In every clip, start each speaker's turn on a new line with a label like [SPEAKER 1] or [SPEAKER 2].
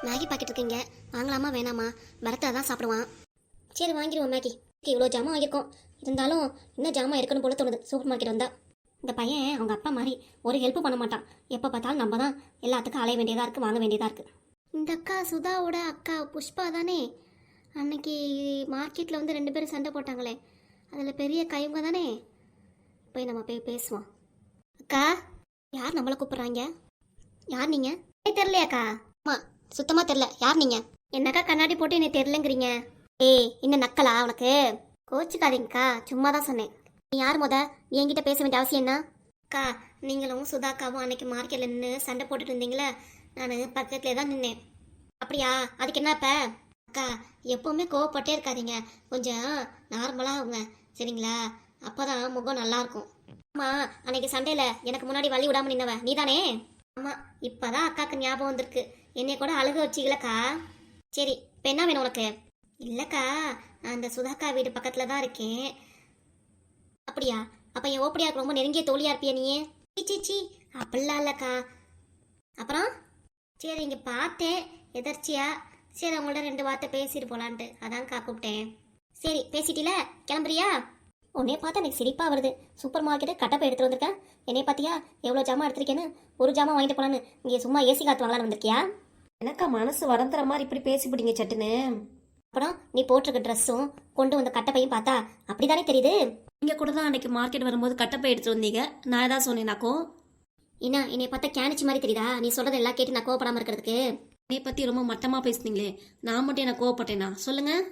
[SPEAKER 1] Maggi packet இருக்குங்க, வாங்கலாமா வேணாமா? பரத்தை தான் சாப்பிடுவான். சரி வாங்கிடுவோம் மேகி. இவ்வளோ ஜாமான் வாங்கியிருக்கோம், இருந்தாலும் இன்னும் ஜாமான் இருக்கணும் போல தோணுது சூப்பர் மார்க்கெட் வந்தா. இந்த பையன் அவங்க அப்பா மாதிரி ஒரு ஹெல்ப் பண்ண மாட்டான். எப்போ பார்த்தாலும் நம்ம தான் எல்லாத்துக்கும் அலைய வேண்டியதாக இருக்குது, வாங்க வேண்டியதாக இருக்குது. இந்த அக்கா சுதாவோட அக்கா புஷ்பா தானே அன்னைக்கு மார்க்கெட்டில் வந்து 2 பேரும் சண்டை போட்டாங்களே, அதில் பெரிய கைவங்க தானே. போய் நம்ம போய் பேசுவோம். அக்கா, யார் நம்மளை கூப்பிட்றாங்க? யார் நீங்கள்? தெரியலையாக்கா? அம்மா சுத்தமாக தெரில, யார் நீங்கள்? என்னக்கா கண்ணாடி போட்டு என்னை தெரிலங்கிறீங்க? ஏய், இன்னும் நக்கலா உனக்கு? கோச்சிக்காதீங்கக்கா, சும்மா தான் சொன்னேன். நீ யார் என்கிட்ட பேச வேண்டிய அவசியம் என்ன? அக்கா, நீங்களும் சுதாக்காவும் அன்னைக்கு மார்க்கெட்டில் நின்று சண்டை போட்டுட்டு இருந்தீங்களே, நான் பக்கத்துலேயே தான் நின்னேன். அப்படியா? அதுக்கு என்ன இப்போ? அக்கா, எப்போவுமே கோவப்பட்டே இருக்காதீங்க, கொஞ்சம் நார்மலாக அவங்க, சரிங்களா? அப்போ தான் முகம் நல்லாயிருக்கும். ஆமாம், அன்னைக்கு சண்டையில் எனக்கு முன்னாடி வழி விடாமல் நின்னவ நீ தானே? ஆமாம், இப்போ தான் அக்காவுக்கு ஞாபகம் வந்திருக்கு. என்னை கூட அழுக வச்சிக்கலக்கா. சரி, இப்போ என்ன வேணும் உனக்கு? இல்லைக்கா, நான் அந்த சுதாக்கா வீடு பக்கத்தில் தான் இருக்கேன். அப்படியா? அப்போ என் ஓப்படியாருக்கு ரொம்ப நெருங்கிய தோழியா இருப்பியா நீயே? சீச்சி, அப்படிலாம் இல்லைக்கா. அப்புறம் சரி, இங்கே பார்த்தேன் எதர்ச்சியா, சரி அவங்கள்ட்ட 2 வார்த்தை பேசிட்டு போகலான்ட்டு அதான்க்கா கூப்பிட்டேன். சரி, பேசிட்டில, கிளம்புறியா? உன்னே பார்த்தா எனக்கு சிரிப்பாக வருது. சூப்பர் மார்க்கெட்டு கட்டப்பை எடுத்துகிட்டு வந்திருக்கேன். என்னைய பார்த்தியா எவ்வளோ ஜாமான் எடுத்திருக்கேன்னு? ஒரு ஜாமான் வாங்கிட்டு போகலான்னு இங்கே சும்மா ஏசி காற்று வாங்கலான்னு வந்திருக்கியா?
[SPEAKER 2] எனக்கா மனசு வரந்துற மாதிரி இப்படி பேசிவிடுங்க சட்டுன்னு.
[SPEAKER 1] அப்புறம் நீ போட்டிருக்க ட்ரெஸ்ஸும் கொண்டு வந்த கட்டப்பையும் பார்த்தா அப்படிதானே தெரியுது.
[SPEAKER 2] நீங்கள் கூட தான் அன்னைக்கு மார்க்கெட் வரும்போது கட்டப்பை எடுத்துட்டு வந்தீங்க, நான் ஏதாவது சொன்னேனாக்கோ?
[SPEAKER 1] என்ன என்னை பார்த்தா கேனிச்சு மாதிரி தெரியுதா? நீ சொல்கிறது எல்லாம் கேட்டு நான் கோவப்படாமல் இருக்கிறதுக்கு.
[SPEAKER 2] என்னை பற்றி ரொம்ப மட்டமாக பேசுனீங்களே, நான் மட்டும் என்ன கோவப்பட்டேனா? சொல்லுங்கள்.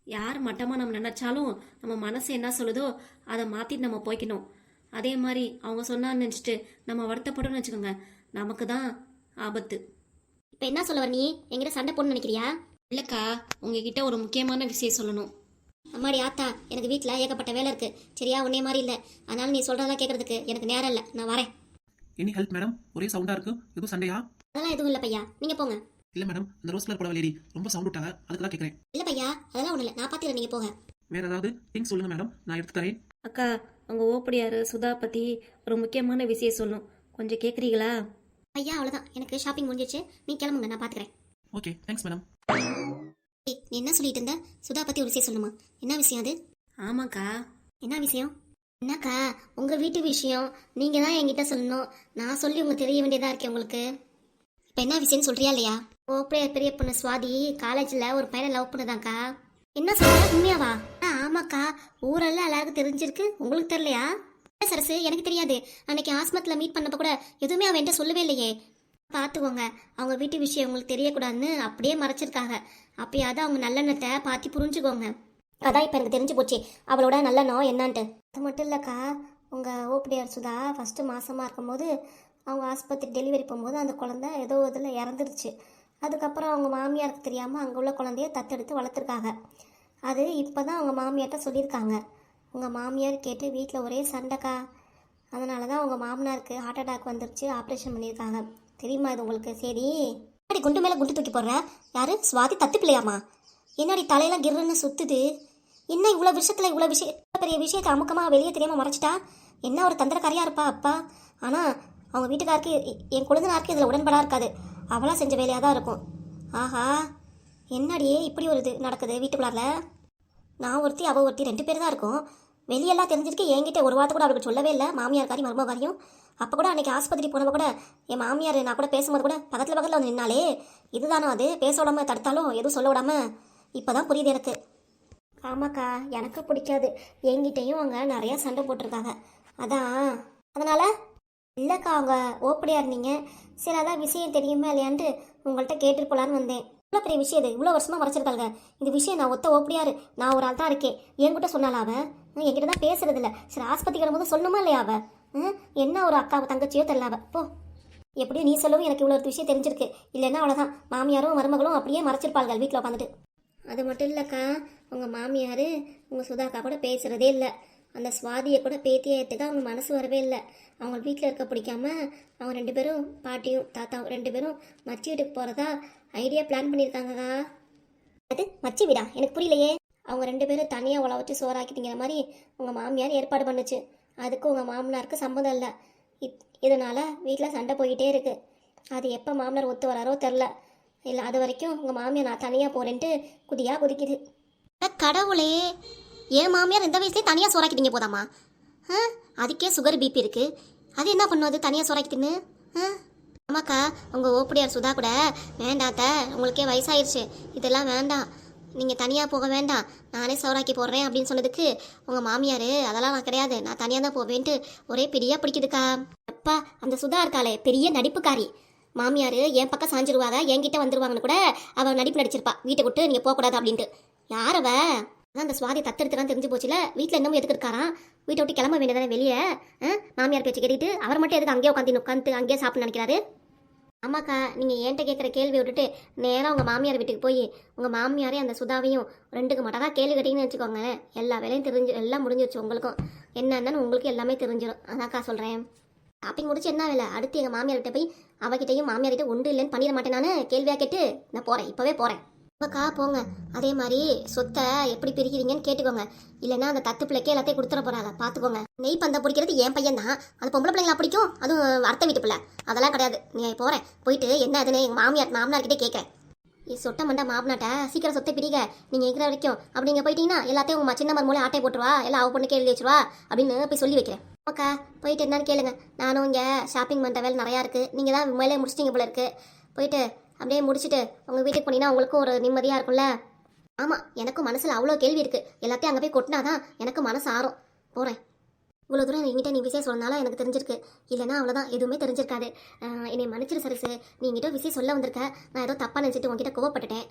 [SPEAKER 2] யார் மட்டமாக நம்ம நினச்சாலும் நம்ம மனசு என்ன சொல்லுதோ அதை மாற்றிட்டு நம்ம போய்க்கணும். அதே மாதிரி அவங்க சொன்னான்னு நினச்சிட்டு நம்ம வருத்தப்படணும்னு வச்சுக்கோங்க, நமக்கு தான் ஆபத்து.
[SPEAKER 1] இப்போ என்ன சொல்ல வர? நீ என்கிட்ட சண்டை போடணும்னு நினைக்கிறியா?
[SPEAKER 2] இல்லைக்கா, உங்ககிட்ட ஒரு முக்கியமான விஷயம் சொல்லணும்.
[SPEAKER 1] அம்மாடி ஆத்தா, எனக்கு வீட்டில் ஏகப்பட்ட வேலை இருக்குது, சரியா? உன்னே மாதிரி இல்லை, அதனால நீ சொல்கிறதெல்லாம் கேட்கறதுக்கு எனக்கு நேரம் இல்லை, நான் வரேன்.
[SPEAKER 3] Any help madam? ஒரே சவுண்டாக இருக்குது, எதுவும் சண்டையா?
[SPEAKER 1] அதெல்லாம் எதுவும் இல்லை பையா, நீங்கள் போங்க.
[SPEAKER 3] இல்லை மேடம், அந்த ரோஸ் கலர் புடவை லேடி ரொம்ப சவுண்ட் விட்டாங்க, அதுக்கு தான் கேட்குறேன்.
[SPEAKER 1] இல்லை பையா, அதெல்லாம் ஒன்றும் இல்லை, நான் பார்த்துக்கிறேன், நீங்கள் போங்க.
[SPEAKER 3] வேறு ஏதாவது திங்ஸ் சொல்லுங்கள் மேடம், நான் எடுத்து தரேன்.
[SPEAKER 2] அக்கா, உங்கள் ஓப்படியார் சுதா பற்றி ஒரு முக்கியமான விஷயம் சொல்லணும், கொஞ்சம் கேட்குறீங்களா?
[SPEAKER 1] ஐயா அவ்வளோதான், எனக்கு ஷாப்பிங் முடிஞ்சிச்சு, நீ கிளம்புங்க, நான் பார்த்துக்கிறேன்.
[SPEAKER 3] Okay, thanks madam.
[SPEAKER 1] ஏய், நீ என்ன சொல்லிட்டு இருந்த? சுதா பற்றி ஒரு விஷயம் சொல்லணுமா? என்ன விஷயம் அது?
[SPEAKER 2] ஆமாக்கா.
[SPEAKER 1] என்ன விஷயம்? என்னக்கா, உங்கள் வீட்டு விஷயம் நீங்கள் தான் என்கிட்ட சொல்லணும், நான் சொல்லி உங்களுக்கு தெரிய வேண்டியதாக இருக்கேன் உங்களுக்கு. இப்போ என்ன விஷயம்னு சொல்கிறியா இல்லையா? ஓப்படியா பெரிய பொண்ணு சுவாதி காலேஜில் ஒரு பையனை லவ் பண்ணுதாக்கா. என்ன சொல்ற, உண்மையாவா? ஆமாக்கா, ஊரெல்லாம் எல்லாருக்கும் தெரிஞ்சிருக்கு, உங்களுக்கு தெரியலையா? சரசு, எனக்கு தெரியாது. அன்னைக்கு ஆஸ்மத்தில் மீட் பண்ணப்போ கூட எதுவுமே அவன் என்கிட்ட சொல்லவே இல்லையே. பார்த்துக்கோங்க, அவங்க வீட்டு விஷயம் உங்களுக்கு தெரியக்கூடாதுன்னு அப்படியே மறைச்சிருக்காங்க. அப்பயாவது அவங்க நல்லெண்ணத்தை பார்த்து புரிஞ்சுக்கோங்க. அதான் இப்போ எனக்கு தெரிஞ்சு போச்சு அவளோட நல்லெண்ணம் என்னன்ட்டு. அது மட்டும் இல்லைக்கா, உங்கள் ஓப்படியார் சுதா ஃபஸ்ட்டு மாதமாக இருக்கும்போது அவங்க ஆஸ்பத்திரி டெலிவரி போகும்போது அந்த குழந்தை ஏதோ இதில் இறந்துருச்சு. அதுக்கப்புறம் அவங்க மாமியாருக்கு தெரியாமல் அங்கே உள்ள குழந்தைய தத்தெடுத்து வளர்த்துருக்காங்க. அது இப்போ தான் அவங்க மாமியார்கிட்ட சொல்லியிருக்காங்க. உங்கள் மாமியார் கேட்டு வீட்டில் ஒரே சண்டைக்கா. அதனால தான் உங்கள் மாமனாருக்கு ஹார்ட் அட்டாக் வந்துருச்சு, ஆப்ரேஷன் பண்ணியிருக்காங்க. தெரியுமா இது உங்களுக்கு? சரி, என்னடி குண்டு மேலே குண்டு தூக்கி போடுற? யாரு சுவாதி தத்து பிள்ளையாமா? என்னடி தலையெல்லாம் கிர்ன்னு சுத்துது? என்ன இவ்வளோ விஷயத்தில் இவ்வளோ பெரிய விஷயத்தை அமுக்கமாக வெளியே தெரியாமல் மறைச்சிட்டா? என்ன ஒரு தந்திரக்காரியாக இருப்பா அப்பா. ஆனால் அவங்க வீட்டுக்காருக்கு என் குழந்தைனாருக்கு இதில் உடன்படாக இருக்காது, அவளாக செஞ்ச வேலையாக தான் இருக்கும். ஆஹா, என்னடியே இப்படி ஒரு இது நடக்குது வீட்டுக்குள்ளார? நான் ஒருத்தி அவள் ஒருத்தி 2 பேர் தான் இருக்கும். வெளியெல்லாம் தெரிஞ்சிருக்கு, என்கிட்ட ஒரு வார்த்தை கூட அவளுக்கு சொல்லவே இல்லை, மாமியார்காரி மருமகாரியும். அப்போ கூட அன்றைக்கி ஆஸ்பத்திரி போனப்போ கூட என் மாமியார் நான் கூட பேசும்போது கூட பக்கத்தில் வந்து நின்னாலே. இதுதானோ அது? பேச விடாமல் தடுத்தாலும் எதுவும் சொல்ல விடாமல். இப்போ தான் புரியுது எனக்கு. ஆமாக்கா, எனக்கு பிடிக்காது. என்கிட்டையும் அவங்க நிறையா சண்டை போட்டிருக்காங்க, அதனால் இல்லைக்கா, அவங்க ஓப்படியாக இருந்தீங்க, சரி அதான் விஷயம் தெரியுமா இல்லையான்ட்டு உங்கள்கிட்ட கேட்டுட்டு போகலான்னு வந்தேன். இவ்வளோ பெரிய விஷயம் இது, இவ்வளோ வருஷமாக மறைச்சிருக்காங்க இந்த விஷயம். நான் ஒத்த ஓப்படியாரு, நான் ஒரு ஆள் தான் இருக்கேன். என்கிட்ட சொன்னால அவன் என்கிட்ட தான் பேசுறது இல்லை. சரி, ஆஸ்பத்திரி வரும்போது சொல்லணுமா இல்லையா அவ? என்ன ஒரு அக்காவை தங்கச்சியோ தெரியல அவ. போ, எப்படியும் நீ சொல்லவும் எனக்கு இவ்வளோ ஒரு விஷயம் தெரிஞ்சிருக்கு. இல்லைன்னா அவ்வளோதான், மாமியாரும் மருமகளும் அப்படியே மறைச்சிருப்பாள்கள் வீட்டில் உட்காந்துட்டு. அது மட்டும் இல்லைக்கா, உங்கள் மாமியார் உங்கள் சுதாக்கா கூட பேசுகிறதே இல்லை. அந்த சுவாதியை கூட பேத்தியை ஏற்றுக்க அவங்க மனசு வரவே இல்லை. அவங்க வீட்டில் இருக்க பிடிக்காம அவங்க 2 பேரும், பாட்டியும் தாத்தாவும் 2 பேரும் மச்சி வீட்டுக்கு போகிறதா ஐடியா பிளான் பண்ணியிருக்காங்கக்கா. அது மச்சி வீடா? எனக்கு புரியலையே. அவங்க 2 பேரும் தனியாக உழ வச்சு சோறாக்கிட்டிங்கிற மாதிரி உங்கள் மாமியார் ஏற்பாடு பண்ணுச்சு. அதுக்கு உங்கள் மாமனாருக்கு சம்மதம் இல்லை. இதனால் வீட்டில் சண்டை போய்கிட்டே இருக்குது. அது எப்போ மாமனார் ஒத்து வராரோ தெரில. இல்லை அது வரைக்கும் உங்கள் மாமியார் நான் தனியாக போகிறேன்ட்டு குதியாக குதிக்குது. கடவுளே, என் மாமியார் இந்த வயசுலேயே தனியாக சோறாக்கிட்டீங்க போதாமா? அதுக்கே சுகர் பிபி இருக்குது, அது என்ன பண்ணும் அது தனியாக சோறாக்கிட்டுன்னு? ஆமாக்கா, உங்கள் ஓப்படியார் சுதா கூட வேண்டாத்த, உங்களுக்கே வயசாயிருச்சு, இதெல்லாம் வேண்டாம், நீங்கள் தனியாக போக வேண்டாம், நானே சோறாக்கி போடுறேன் அப்படின்னு சொன்னதுக்கு உங்கள் மாமியார் அதெல்லாம் நான் கிடையாது, நான் தனியாக தான் போவேன்ட்டு ஒரே பிடியாக பிடிக்குதுக்கா. அப்பா, அந்த சுதா இருக்காளே பெரிய நடிப்புக்காரி, மாமியார் என் பக்கம் சாஞ்சிருவாங்க, என்கிட்ட வந்துருவாங்கன்னு கூட அவள் நடிப்பு நடிச்சிருப்பா, வீட்டை விட்டு நீங்கள் போகக்கூடாது அப்படின்ட்டு. யார் அவ? அதான் அந்த சுவாதி தத்தெடுத்துலாம் தெரிஞ்சு போச்சுல, வீட்டில் என்னமோ எதுக்கு இருக்காராம், வீட்டை விட்டு கிளம்ப வேண்டியதானே வெளியே. மாமியார் பேச்சு கேட்டுட்டு அவர் மட்டும் எதுக்கு அங்கேயே உட்காந்து அங்கேயே சாப்பிட நினைக்கிறாரு? ஆமாக்கா, நீங்கள் என்கிட்ட கேட்குற கேள்வி விட்டுட்டு நேராக உங்கள் மாமியார் வீட்டுக்கு போய் உங்கள் மாமியாரே அந்த சுதாவையும் ரெண்டுக்கு மட்டும் தான் கேள்வி கேட்டிங்கன்னு வச்சுக்கோங்க, எல்லா வேலையும் எல்லாம் முடிஞ்சிருச்சு, உங்களுக்கும் என்னன்னு உங்களுக்கு எல்லாமே தெரிஞ்சிடும். அதான்க்கா சொல்கிறேன். ஷாப்பிங் முடிச்சு என்ன வேலை, அடுத்து எங்கள் மாமியார்கிட்ட போய் அவகிட்டையும் மாமியார்கிட்ட ஒன்று இல்லைன்னு பண்ணிட மாட்டேன், நான் கேள்வியாக கேட்டு நான் போகிறேன், இப்போவே போகிறேன். அக்கா போங்க, அதே மாதிரி சொத்தை எப்படி பிரிக்கிறீங்கன்னு கேட்டுக்கோங்க, இல்லைன்னா அந்த தத்து பிள்ளைக்கே எல்லாத்தையும் கொடுத்துட போறாங்க, பார்த்துக்கோங்க. நெய் பந்தம் பிடிக்கிறது என் பையன் தான், அது பொம்பளை பிள்ளைங்களா பிடிக்கும், அதுவும் அர்த்த வீட்டு பிள்ளை, அதெல்லாம் கிடையாது. நீ போகிறேன், போயிட்டு என்ன அதுன்னு எங்கள் மாமனார்கிட்டே கேட்குறேன். சொட்ட மண்டா மாமனாட்ட சீக்கிரம் சொத்தை பிரிக்க நீங்கள் இருக்கிற வரைக்கும் அப்படிங்க போயிட்டீங்கன்னா எல்லாத்தையும் உங்கள் சின்ன மருமூலை ஆட்டை போட்டுருவா, எல்லாம் அவ பொண்ணு கேள்வி வச்சுருவா அப்படின்னு போய் சொல்லி வைக்கிறேன். அக்கா போயிட்டு என்னன்னு கேளுங்க, நானும் இங்கே ஷாப்பிங் பண்ணுற வேலை நிறையா இருக்குது, நீங்கள் தான் மேலே முடிச்சிட்டிங்க போல இருக்குது, போயிட்டு அப்படியே முடிச்சுட்டு உங்கள் வீட்டுக்கு போனீங்கன்னா உங்களுக்கும் ஒரு நிம்மதியாக இருக்கும்ல. ஆமாம், எனக்கும் மனசில் அவ்வளோ கேள்வி இருக்குது, எல்லாத்தையும் அங்கே போய் கொட்டினாதான் எனக்கு மனசு ஆறும். போகிறேன். இவ்வளோ தூரம் என்கிட்ட நீ விஷயம் சொன்னாலும் எனக்கு தெரிஞ்சிருக்கு, இல்லைன்னா அவ்வளோதான், எதுவுமே தெரிஞ்சிருக்காது. என்னை மன்னிச்சிரு சரசு, நீ என்கிட்ட விஷயம் சொல்ல வந்திருக்க, நான் ஏதோ தப்பாக நினச்சிட்டு உங்ககிட்ட கோவப்பட்டுட்டேன்.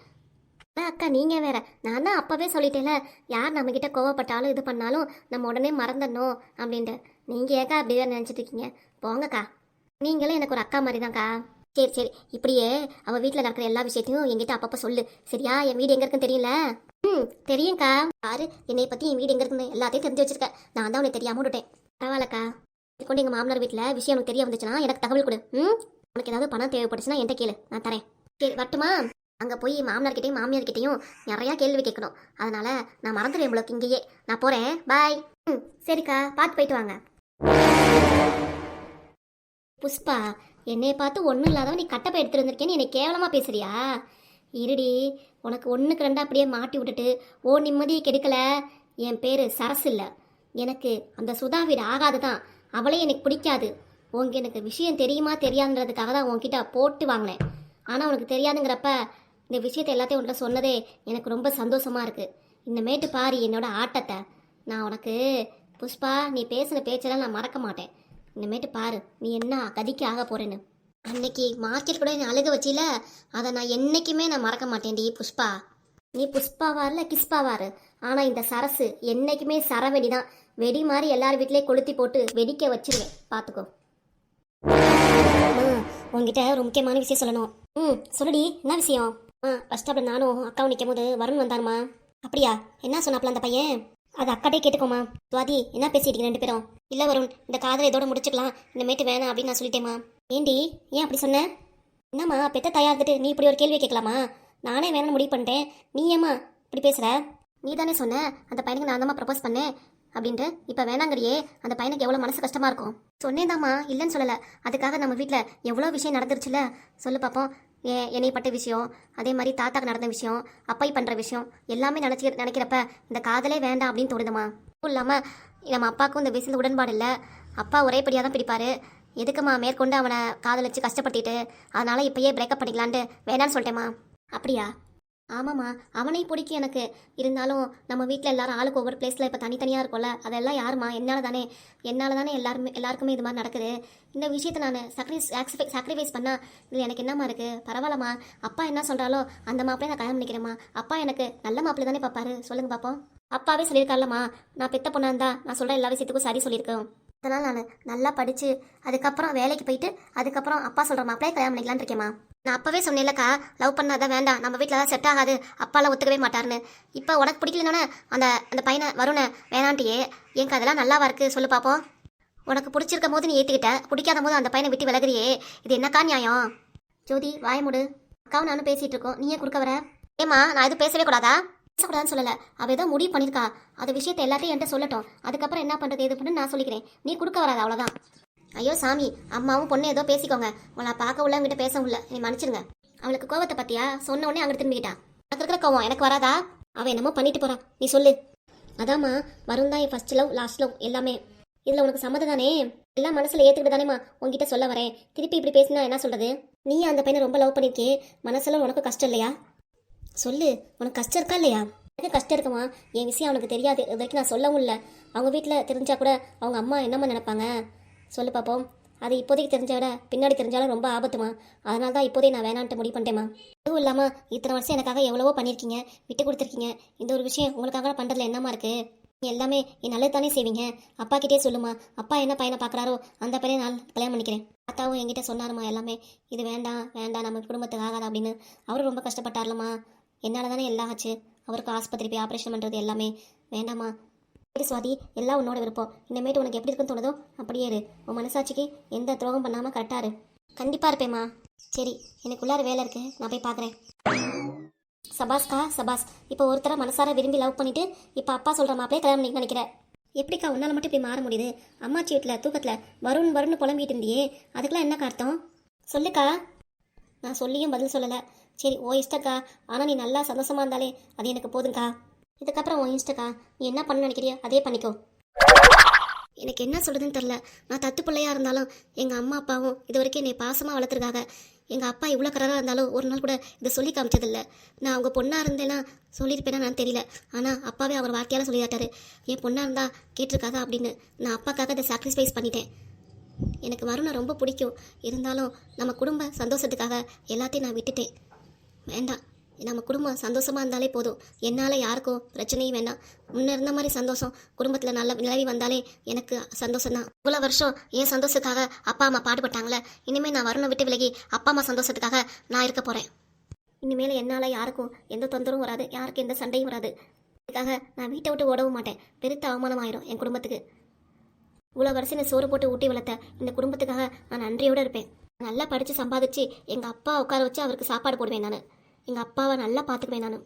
[SPEAKER 1] அக்கா நீங்கள் வேற, நான் தான் அப்போவே சொல்லிட்டேன்ல, யார் நம்மக்கிட்ட கோவப்பட்டாலும் இது பண்ணாலும் நம்ம உடனே மறந்துடணும் அப்படின்ட்டு. நீங்கள் ஏக்கா அப்படி வேறு நினச்சிட்டு இருக்கீங்க? போங்கக்கா, நீங்களும் எனக்கு ஒரு அக்கா மாதிரி தான்க்கா. சரி சரி, இப்படியே அவள் வீட்டில் நடக்கிற எல்லா விஷயத்தையும் என்கிட்ட அப்பப்போ சொல்லு, சரியா? என் வீடு எங்கே இருக்குன்னு தெரியல. தெரியும்க்கா. யாரு என்னை பற்றி என் வீடு எங்கே இருக்குன்னு எல்லாத்தையும் தெரிஞ்சு வச்சிருக்கேன், நான் தான் உனக்கு தெரியாம விட்டுட்டேன். பரவாயில்லக்கா, கொண்டு எங்கள் மாமனார் வீட்டில் விஷயம் உனக்கு தெரிய வந்துச்சுன்னா எனக்கு தகவல் கொடு. உனக்கு ஏதாவது பணம் தேவைப்பட்டுச்சுன்னா என்கிட்ட கேளு, நான் தரேன். சரி வரட்டுமா? அங்கே போய் மாமனார்கிட்டையும் மாமியார்கிட்டையும் நிறையா கேள்வி கேட்கணும், அதனால நான் மறந்துடுவேன் உங்களுக்கு இங்கேயே. நான் போகிறேன், பாய். சரிக்கா, பார்த்து போயிட்டு வாங்க. புஷ்பா, என்னைய பார்த்து ஒன்றும் இல்லாதவன் நீ கட்டப்பை எடுத்துட்டு வந்திருக்கேன்னு என்னை கேவலமாக பேசுறியா? இருடி, உனக்கு ஒன்றுக்கு ரெண்டா அப்படியே மாட்டி விட்டுட்டு ஓ நிம்மதியை கெடுக்கல. என் பேர் சரசு இல்லை, எனக்கு அந்த சுதா வீடு ஆகாது தான், அவளே எனக்கு பிடிக்காது. உங்க எனக்கு விஷயம் தெரியுமா தெரியாதுன்றதுக்காக தான் உன்கிட்ட போட்டு வாங்கினேன். ஆனால் உனக்கு தெரியாதுங்கிறப்ப இந்த விஷயத்தை எல்லாத்தையும் உன்கிட்ட சொன்னதே எனக்கு ரொம்ப சந்தோஷமாக இருக்குது. இன்னமேட்டு பாரு என்னோட ஆட்டத்தை. நான் உனக்கு புஷ்பா, நீ பேசின பேச்செல்லாம் நான் மறக்க மாட்டேன். இனிமேட்டு பாரு நீ என்ன கதிக்கு ஆக போறேன்னு. அன்னைக்கு மார்க்கெட் கூட என்னை அழுக வச்சில, அதை நான் என்னைக்குமே நான் மறக்க மாட்டேன்டி புஷ்பா. நீ புஷ்பாவாரில் கிஸ்பாவாரு, ஆனால் இந்த சரசு என்னைக்குமே சரவெடி தான். வெடி மாதிரி எல்லார் வீட்லேயே கொளுத்தி போட்டு வெடிக்க வச்சிருவேன், பார்த்துக்கோ. உங்ககிட்ட ஒரு முக்கியமான விஷயம் சொல்லணும். சொல்லுடி, என்ன விஷயம்? பஸ் ஸ்டாப்பில் நானும் அக்காவும் நிற்கும் போது வருண் வந்தாருமா. அப்படியா? என்ன சொன்னாப்ல அந்த பையன்? அது அக்காட்டே கேட்டுக்கோமா. சுவாதி, என்ன பேசிட்டீங்க ரெண்டு பேரும்? இல்லை வருண், இந்த காதலை இதோட முடிச்சுக்கலாம், இனிமேட்டு வேணாம் அப்படின்னு நான் சொல்லிட்டேம்மா. ஏண்டி, ஏன் அப்படி சொன்ன? என்னம்மா, பெத்த தாயா இருந்துட்டு நீ இப்படி ஒரு கேள்வியை கேட்கலாமா? நானே வேணும்னு முடிவு பண்ணிட்டேன், நீ ஏம்மா இப்படி பேசுகிற? நீ தானே சொன்ன அந்த பையனுக்கு நான் தாம்மா ப்ரப்போஸ் பண்ணேன் அப்படின்ட்டு. இப்போ வேணாங்கறியே, அந்த பையனுக்கு எவ்வளோ மனசு கஷ்டமாக இருக்கும். சொன்னேதாம்மா, இல்லைன்னு சொல்லலை. அதுக்காக நம்ம வீட்டில் எவ்வளோ விஷயம் நடந்துருச்சுல, சொல்லு பார்ப்போம். என்னை பட்ட விஷயம், அதே மாதிரி தாத்தாக்கு நடந்த விஷயம், அப்பாய் பண்ணுற விஷயம் எல்லாமே நினைக்கிறப்ப இந்த காதலே வேண்டாம் அப்படின்னு தோணுதுமா. இல்லாமல் நம்ம அப்பாவுக்கும் இந்த விஷயத்தில் உடன்பாடு இல்லை. அப்பா ஒரேபடியாக தான் பிடிப்பார். எதுக்குமா மேற்கொண்டு அவனை காதலிச்சு கஷ்டப்பட்டுட்டு, அதனால் இப்போயே பிரேக்கப் பண்ணிக்கலான்ட்டு வேணான்னு சொல்லிட்டேம்மா. அப்படியா? ஆமாம்மா, அவனை பிடிக்கும் எனக்கு. இருந்தாலும் நம்ம வீட்டில் எல்லாரும் ஆளுக்கு ஒவ்வொரு பிளேஸில் இப்போ தனித்தனியாக இருக்கும்ல, அதெல்லாம் யாருமா? என்னால் தானே எல்லாருக்குமே இது மாதிரி நடக்குது. இந்த விஷயத்தை நான் சாக்ரிஃபைஸ் பண்ணால் இதில் எனக்கு என்னம்மா இருக்குது? பரவாயில்லம்மா, அப்பா என்ன சொல்கிறாலோ அந்த மாப்பிளையே நான் கல்யாணம் பண்ணிக்கிறேம்மா. அப்பா எனக்கு நல்ல மாப்பிள்ளை தானே பார்ப்பாரு, சொல்லுங்க பார்ப்போம். அப்பாவே சொல்லியிருக்காருலம்மா, நான் பெத்த பொண்ணா இருந்தா நான் சொல்கிற எல்லா விஷயத்துக்கும் சரி சொல்லியிருக்கேன். அதனால் நான் நல்லா படித்து அதுக்கப்புறம் வேலைக்கு போயிட்டு அதுக்கப்புறம் அப்பா சொல்கிற மாப்பிளையே கல்யாணம் பண்ணிக்கலான்னு இருக்கேம்மா. நான் அப்போவே சொன்னேன்லக்கா, லவ் பண்ணாதான் வேண்டாம், நம்ம வீட்டில் தான் செட் ஆகாது, அப்பாலாம் ஒத்துக்கவே மாட்டாருன்னு. இப்போ உனக்கு பிடிக்கலனோன்னே அந்த பையனை வருணை வேணான்ட்டியே, எனக்கு அதெல்லாம் நல்லாவா இருக்குது சொல்லு பார்ப்போம். உனக்கு பிடிச்சிருக்கும் போது நீ ஏற்றுக்கிட்ட, பிடிக்காத போது அந்த பையனை விட்டு விலகுறியே, இது என்னக்கா நியாயம்? ஜோதி, வாய மூடு. அக்காவும் நானும் பேசிகிட்டு இருக்கோம், நீயே குறுக்க வர? ஏம்மா, நான் எதுவும் பேசவே கூடாதா? பேசக்கூடாதுன்னு சொல்லலை, அவள் ஏதோ முடிவு பண்ணியிருக்கா, அது விஷயத்தை எல்லாத்தையும் என்கிட்ட சொல்லட்டும், அதுக்கப்புறம் என்ன பண்ணுறது எது பண்ணு நான் சொல்லிக்கிறேன், நீ குறுக்க வராது, அவ்வளோதான். ஐயோ சாமி, அம்மாவும் பொண்ணு ஏதோ பேசிக்கோங்க, உங்களை பார்க்க உள்ள என்கிட்ட பேச உள்ள, நீ மன்னிச்சிருங்க. அவளுக்கு கோவத்தை பத்தியா சொன்ன உடனே அங்கே திரும்பிக்கிட்டா. எனக்கு இருக்கிற கோவம் எனக்கு வராதா? அவன் என்னமோ பண்ணிட்டு போறான், நீ சொல்லு. அதாம்மா, வருண் தான் என் ஃபர்ஸ்ட் லவ் லாஸ்ட் லவ் எல்லாமே. இதுல உனக்கு சம்மதம் தானே? எல்லாம் மனசுல ஏத்துக்கிட்டு தானேம்மா உன்கிட்ட சொல்ல வரேன். திருப்பி இப்படி பேசினா என்ன சொல்றது? நீ அந்த பையனை ரொம்ப லவ் பண்ணிருக்கே, மனசுல உனக்கு கஷ்டம் இல்லையா? சொல்லு, உனக்கு கஷ்டம் இருக்கா இல்லையா? எனக்கு கஷ்டம் இருக்குமா? என் விஷயம் அவனுக்கு தெரியாது, இது வரைக்கும் நான் சொல்லவும் இல்லை. அவங்க வீட்டில் தெரிஞ்சா கூட அவங்க அம்மா என்னம்மா நினைப்பாங்க சொல்லு பார்ப்போம். அது இப்போதைக்கு தெரிஞ்ச விட பின்னாடி தெரிஞ்சாலும் ரொம்ப ஆபத்துமா. அதனால தான் இப்போதே நான் வேணான்ட்டு முடிவு பண்ணிட்டேம்மா. அதுவும் இல்லாமல் இத்தனை வருஷம் எனக்காக எவ்வளவோ பண்ணியிருக்கீங்க, விட்டு கொடுத்துருக்கீங்க. இந்த ஒரு விஷயம் உங்களுக்காக பண்ணுறதுல என்னம்மா இருக்குது? நீங்கள் எல்லாமே என் நல்லது தானே செய்வீங்க. அப்பா கிட்டே சொல்லுமா, அப்பா என்ன பையனை பார்க்குறாரோ அந்த பையனை நான் கல்யாணம் பண்ணிக்கிறேன். அத்தாவும் என்கிட்ட சொன்னாருமா எல்லாமே, இது வேண்டாம் வேண்டாம் நம்ம குடும்பத்துக்கு ஆகாது அப்படின்னு. அவரும் ரொம்ப கஷ்டப்பட்டார்லம்மா. என்னால் தானே எல்லாம் ஆச்சு. அவருக்கு ஆஸ்பத்திரி போய் ஆப்ரேஷன் பண்ணுறது எல்லாமே. வேண்டாம்மா. சரி சுவாதி, எல்லாம் உன்னோட விருப்பம். இனிமேட்டு உனக்கு எப்படி இருக்குன்னு தோணுதோ அப்படியே இரு. உன் மனசாட்சிக்கு எந்த துரோகம் பண்ணாமல் கரெக்டாக இரு. கண்டிப்பாக இருப்பேம்மா. சரி, எனக்குள்ளார வேலை இருக்குது, நான் போய் பார்க்குறேன். சபாஸ்கா சபாஸ். இப்போ ஒருத்தரை மனசார விரும்பி லவ் பண்ணிட்டு இப்போ அப்பா சொல்கிற மாப்பிளையே கல்யாணம் பண்ணிக்க நினைக்கிறேன். எப்படிக்கா உன்னால் மட்டும் இப்படி மாற முடியுது? அம்மாச்சி வீட்டில் தூக்கத்தில் வருண் புலம்பிட்டு இருந்தியே, அதுக்கெல்லாம் என்னக்கா அர்த்தம்? சொல்லுக்கா. நான் சொல்லியும் பதில் சொல்லலை. சரி ஓ இஷ்டக்கா, ஆனால் நீ நல்லா சந்தோஷமாக இருந்தாலே அது எனக்கு போதுங்க்கா. இதுக்கப்புறம் உன் இஷ்டக்கா, நீ என்ன பண்ண நினைக்கிறியோ அதே பண்ணிக்கோ. எனக்கு என்ன சொல்கிறதுன்னு தெரில. நான் தத்து பிள்ளையாக இருந்தாலும் எங்கள் அம்மா அப்பாவும் இது வரைக்கும் என்னை பாசமாக வளர்த்துருக்காங்க. எங்கள் அப்பா இவ்வளோ கராராக இருந்தாலும் ஒரு நாள் கூட இதை சொல்லி காமிச்சதில்லை. நான் அவங்க பொண்ணாக இருந்தேன்னா சொல்லியிருப்பேனா நான் தெரியல. ஆனால் அப்பாவே அவர் வார்த்தையால் சொல்லிட்டாரு, என் பொண்ணாக இருந்தால் கேட்டிருக்காதா அப்படின்னு. நான் அப்பாக்காக இதை சாக்ரிஃபைஸ் பண்ணிட்டேன். எனக்கு வருணை ரொம்ப பிடிக்கும். இருந்தாலும் நம்ம குடும்ப சந்தோஷத்துக்காக எல்லாத்தையும் நான் விட்டுட்டேன். வேண்டாம், நம்ம குடும்பம் சந்தோஷமாக இருந்தாலே போதும். என்னால் யாருக்கும் பிரச்சனையும் வேண்டாம். முன்ன இருந்த மாதிரி சந்தோஷம் குடும்பத்தில் நல்ல நிலவி வந்தாலே எனக்கு சந்தோஷம்தான். இவ்வளோ வருஷம் என் சந்தோஷத்துக்காக அப்பா அம்மா பாடுபட்டாங்களே, இனிமேல் நான் வருணை விட்டு விலகி அப்பா அம்மா சந்தோஷத்துக்காக நான் இருக்க போகிறேன். இனிமேல் என்னால் யாருக்கும் எந்த தொந்தரவும் வராது, யாருக்கும் எந்த சண்டையும் வராது. அதுக்காக நான் வீட்டை விட்டு ஓடவும் மாட்டேன். பெருத்த அவமானமாயிரும் என் குடும்பத்துக்கு. இவ்வளோ வருஷம் என்னை சோறு போட்டு ஊட்டி வளர்த்த இந்த குடும்பத்துக்காக நான் நன்றியோடு இருப்பேன். நல்லா படித்து சம்பாதிச்சு எங்கள் அப்பா உட்கார வச்சு அவருக்கு சாப்பாடு போடுவேன். நான் எங்கள் அப்பாவை நல்லா பார்த்துக்குவேன். நான்